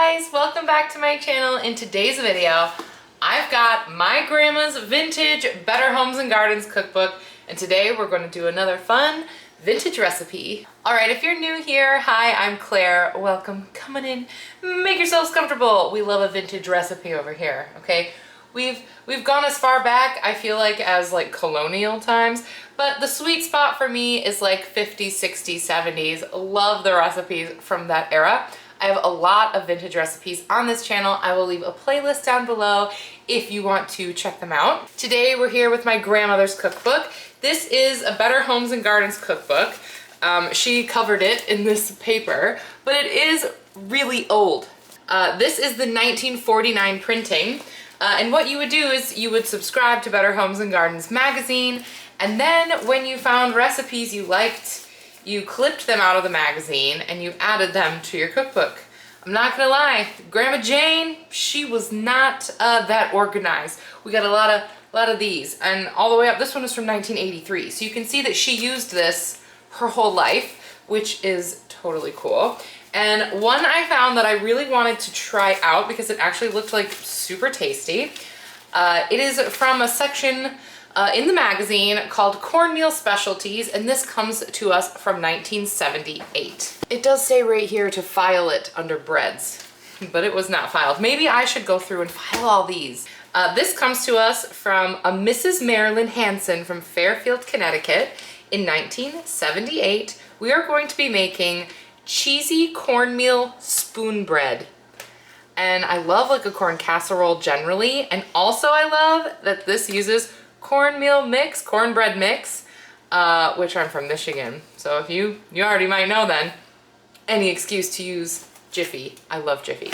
guys, welcome back to my channel. In today's video, I've got my grandma's vintage Better Homes and Gardens cookbook, and today we're going to do another fun vintage recipe. Alright, if you're new here, hi, I'm Claire. Welcome, come on in, make yourselves comfortable. We love a vintage recipe over here, okay? We've gone as far back, I feel like, as like colonial times, but the sweet spot for me is like 50s, 60s, 70s. Love the recipes from that era. I have a lot of vintage recipes on this channel. I will leave a playlist down below if you want to check them out. Today we're here with my grandmother's cookbook. This is a Better Homes and Gardens cookbook. She covered it in this paper, but it is really old. This is the 1949 printing. And what you would do is you would subscribe to Better Homes and Gardens magazine, and then when you found recipes you liked, you clipped them out of the magazine and you added them to your cookbook. I'm not gonna lie, Grandma Jane, she was not that organized. We got a lot of these, and all the way up, this one is from 1983. So you can see that she used this her whole life, which is totally cool. And one I found that I really wanted to try out because it actually looked like super tasty. It is from a section in the magazine called Cornmeal Specialties, and this comes to us from 1978. It does say right here to file it under breads, but it was not filed. Maybe I should go through and file all these. This comes to us from a Mrs. Marilyn Hanson from Fairfield, Connecticut in 1978. We are going to be making Cheesy Cornmeal Spoon Bread. And I love like a corn casserole generally, and also I love that this uses cornmeal mix, cornbread mix, which I'm from Michigan. So if you already might know then, any excuse to use Jiffy. I love Jiffy.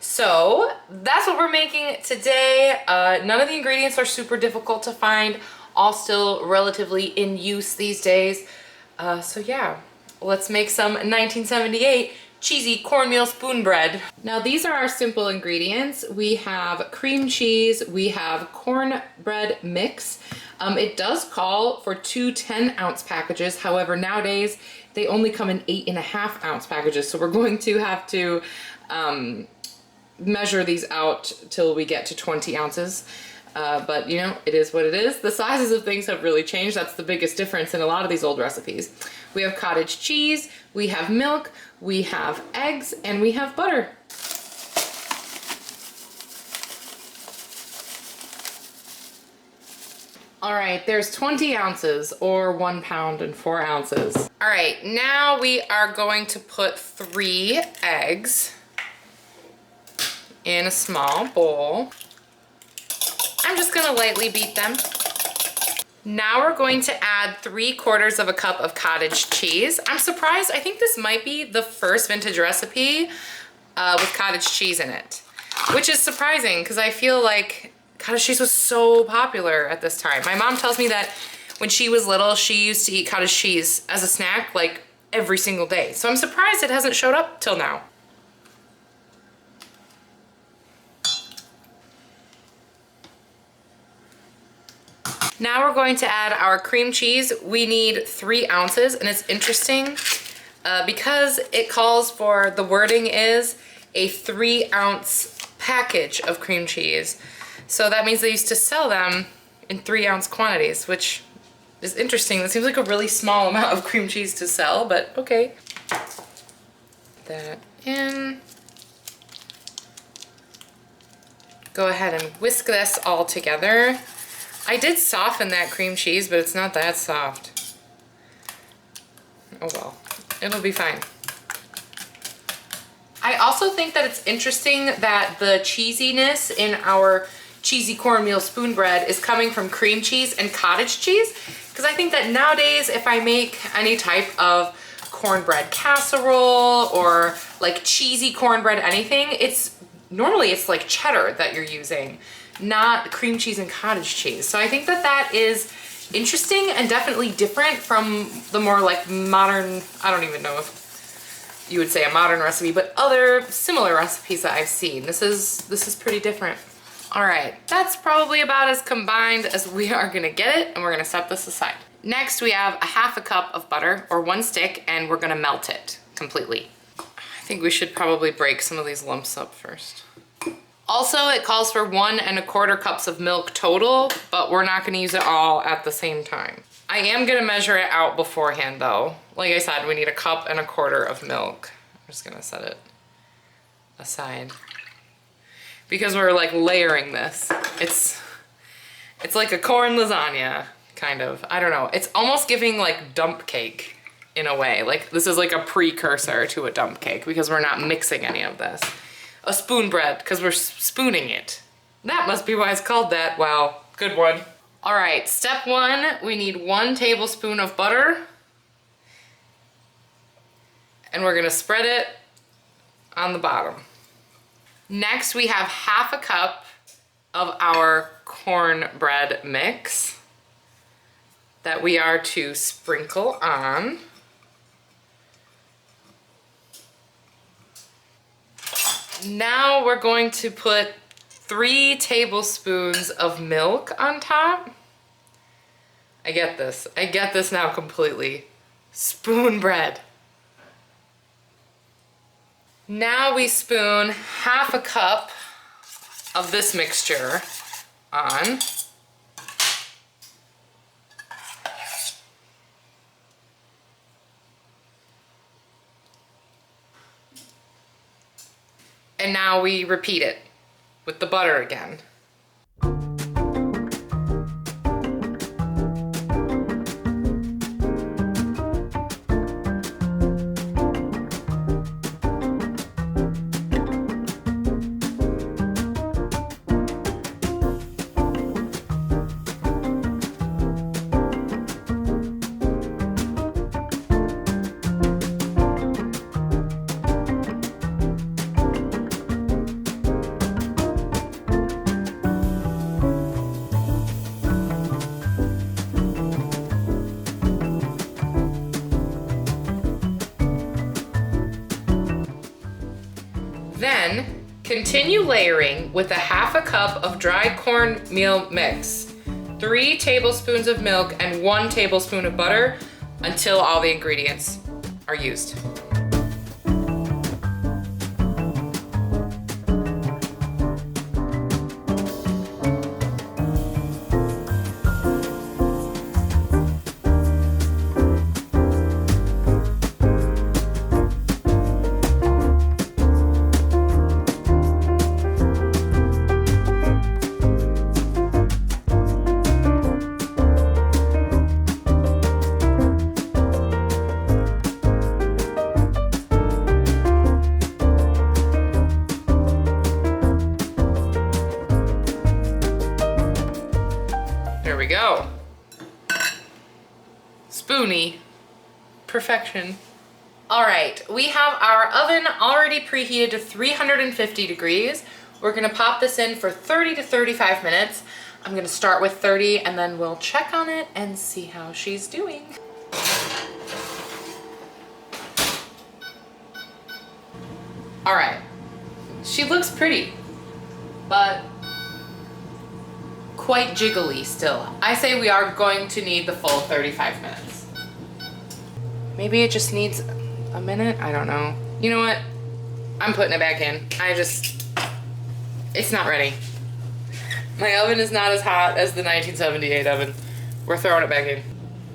So that's what we're making today. None of the ingredients are super difficult to find, all still relatively in use these days. So yeah, let's make some 1978 cheesy cornmeal spoon bread. Now these are our simple ingredients. We have cream cheese, we have cornbread mix. It does call for two 10-ounce packages. However, nowadays they only come in 8.5-ounce packages. So we're going to have to measure these out till we get to 20 ounces. But you know, it is what it is. The sizes of things have really changed. That's the biggest difference in a lot of these old recipes. We have cottage cheese, we have milk, we have eggs, and we have butter. All right, there's 20 ounces or 1 pound and 4 ounces. All right, now we are going to put 3 eggs in a small bowl. I'm just gonna lightly beat them. Now we're going to add 3/4 cup of cottage cheese. I'm surprised, I think this might be the first vintage recipe with cottage cheese in it, which is surprising because I feel like cottage cheese was so popular at this time. My mom tells me that when she was little, she used to eat cottage cheese as a snack like every single day. So I'm surprised it hasn't showed up till now. Now we're going to add our cream cheese. We need 3 ounces, and it's interesting because it calls for, the wording is a 3-ounce package of cream cheese. So that means they used to sell them in 3-ounce quantities, which is interesting. That seems like a really small amount of cream cheese to sell, but okay. Put that in. Go ahead and whisk this all together. I did soften that cream cheese, but it's not that soft. Oh well, it'll be fine. I also think that it's interesting that the cheesiness in our cheesy cornmeal spoon bread is coming from cream cheese and cottage cheese, because I think that nowadays if I make any type of cornbread casserole or like cheesy cornbread anything, normally it's like cheddar that you're using, not cream cheese and cottage cheese. So I think that that is interesting and definitely different from the more like modern, I don't even know if you would say a modern recipe, but other similar recipes that I've seen. This is pretty different. All right, that's probably about as combined as we are gonna get it, and we're gonna set this aside. Next, we have 1/2 cup of butter, or 1 stick, and we're gonna melt it completely. think we should probably break some of these lumps up first. Also, it calls for 1 1/4 cups of milk total, but we're not gonna use it all at the same time. I am gonna measure it out beforehand though. Like I said, we need 1 1/4 cups of milk. I'm just gonna set it aside. Because we're like layering this. It's like a corn lasagna, kind of. I don't know. It's almost giving like dump cake in a way. Like this is like a precursor to a dump cake because we're not mixing any of this. A spoon bread, because we're spooning it. That must be why it's called that. Wow, good one. All right, step 1, we need 1 tablespoon of butter. And we're gonna spread it on the bottom. Next, we have 1/2 cup of our cornbread mix that we are to sprinkle on. Now we're going to put 3 tablespoons of milk on top. I get this now completely. Spoon bread. Now we spoon 1/2 cup of this mixture on. And now we repeat it with the butter again. Then continue layering with 1/2 cup of dry cornmeal mix, 3 tablespoons of milk, and 1 tablespoon of butter until all the ingredients are used. There we go. Spoony perfection. All right, we have our oven already preheated to 350 degrees. We're gonna pop this in for 30 to 35 minutes. I'm gonna start with 30 and then we'll check on it and see how she's doing. All right, she looks pretty, but quite jiggly still. I say we are going to need the full 35 minutes. Maybe it just needs a minute, I don't know. You know what? I'm putting it back in. It's not ready. My oven is not as hot as the 1978 oven. We're throwing it back in.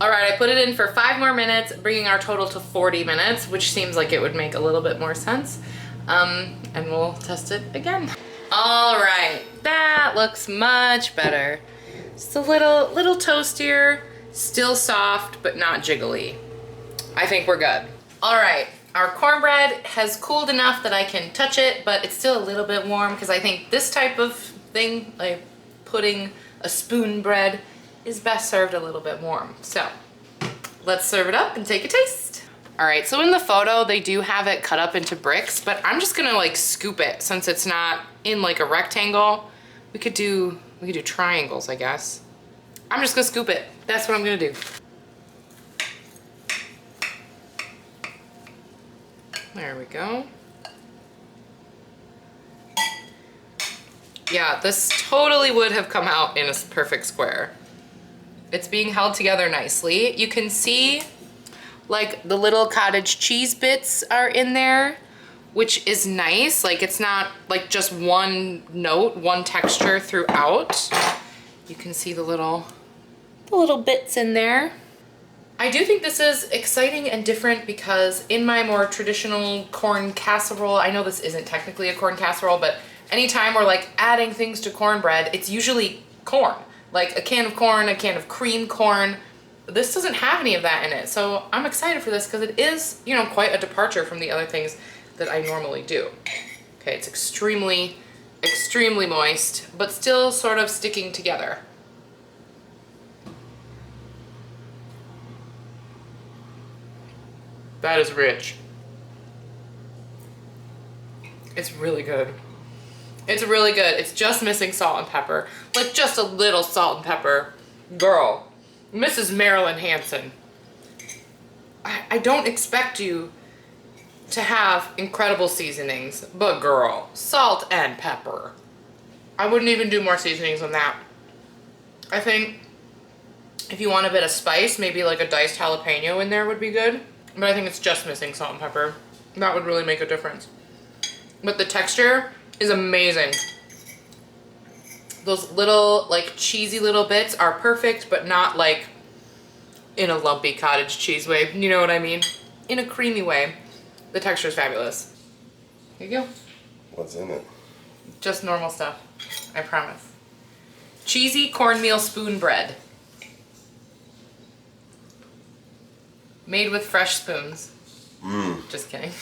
All right, I put it in for 5 more minutes, bringing our total to 40 minutes, which seems like it would make a little bit more sense. And we'll test it again. All right, that looks much better. Just a little toastier, still soft, but not jiggly. I think we're good. All right, our cornbread has cooled enough that I can touch it, but it's still a little bit warm because I think this type of thing, like putting a spoon bread, is best served a little bit warm. So let's serve it up and take a taste. All right, so in the photo, they do have it cut up into bricks, but I'm just gonna like scoop it since it's not in like a rectangle. We could do triangles, I guess. I'm just gonna scoop it. That's what I'm gonna do. There we go. Yeah, this totally would have come out in a perfect square. It's being held together nicely. You can see like the little cottage cheese bits are in there, which is nice. Like it's not like just one note, one texture throughout. You can see the little bits in there. I do think this is exciting and different because in my more traditional corn casserole, I know this isn't technically a corn casserole, but anytime we're like adding things to cornbread, it's usually corn. Like a can of corn, a can of cream corn. This doesn't have any of that in it. So I'm excited for this because it is, you know, quite a departure from the other things that I normally do. Okay, it's extremely, extremely moist, but still sort of sticking together. That is rich. It's really good. It's really good. It's just missing salt and pepper. Like just a little salt and pepper. Girl, Mrs. Marilyn Hanson. I don't expect you to have incredible seasonings, but girl, salt and pepper. I wouldn't even do more seasonings than that. I think if you want a bit of spice, maybe like a diced jalapeno in there would be good. But I think it's just missing salt and pepper. That would really make a difference. But the texture is amazing. Those little, like, cheesy little bits are perfect, but not like in a lumpy cottage cheese way. You know what I mean? In a creamy way. The texture is fabulous. Here you go. What's in it? Just normal stuff. I promise. Cheesy Cornmeal Spoon Bread. Made with fresh spoons. Mmm. Just kidding.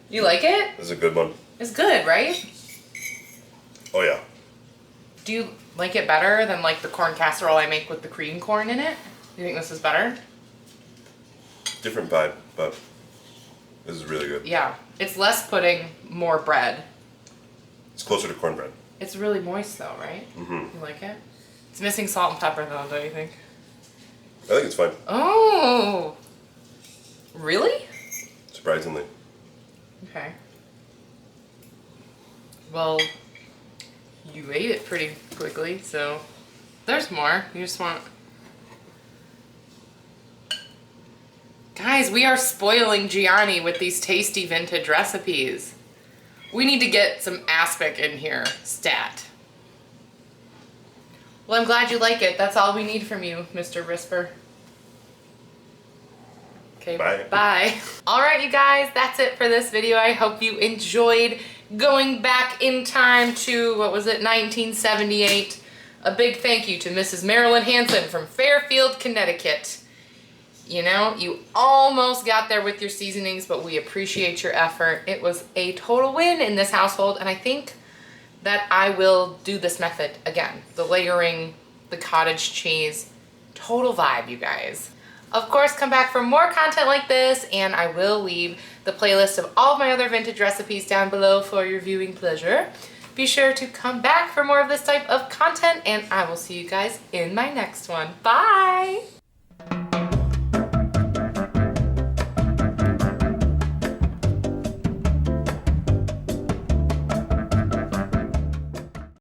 You like it? This is a good one. It's good, right? Oh yeah. Do you like it better than like the corn casserole I make with the cream corn in it? Do you think this is better? Different vibe, but this is really good. Yeah. It's less pudding, more bread. It's closer to cornbread. It's really moist though, right? Mm-hmm. You like it? It's missing salt and pepper though, don't you think? I think it's fine. Oh. Really? Surprisingly. Okay. Well, you ate it pretty quickly, so there's more. You just want... Guys, we are spoiling Gianni with these tasty vintage recipes. We need to get some aspic in here, stat. Well, I'm glad you like it. That's all we need from you, Mr. Risper. Okay, bye. Bye. All right, you guys, that's it for this video. I hope you enjoyed going back in time to, what was it, 1978. A big thank you to Mrs. Marilyn Hanson from Fairfield, Connecticut. You know, you almost got there with your seasonings, but we appreciate your effort. It was a total win in this household, and I think that I will do this method again. The layering, the cottage cheese, total vibe, you guys. Of course, come back for more content like this, and I will leave the playlist of all of my other vintage recipes down below for your viewing pleasure. Be sure to come back for more of this type of content, and I will see you guys in my next one. Bye!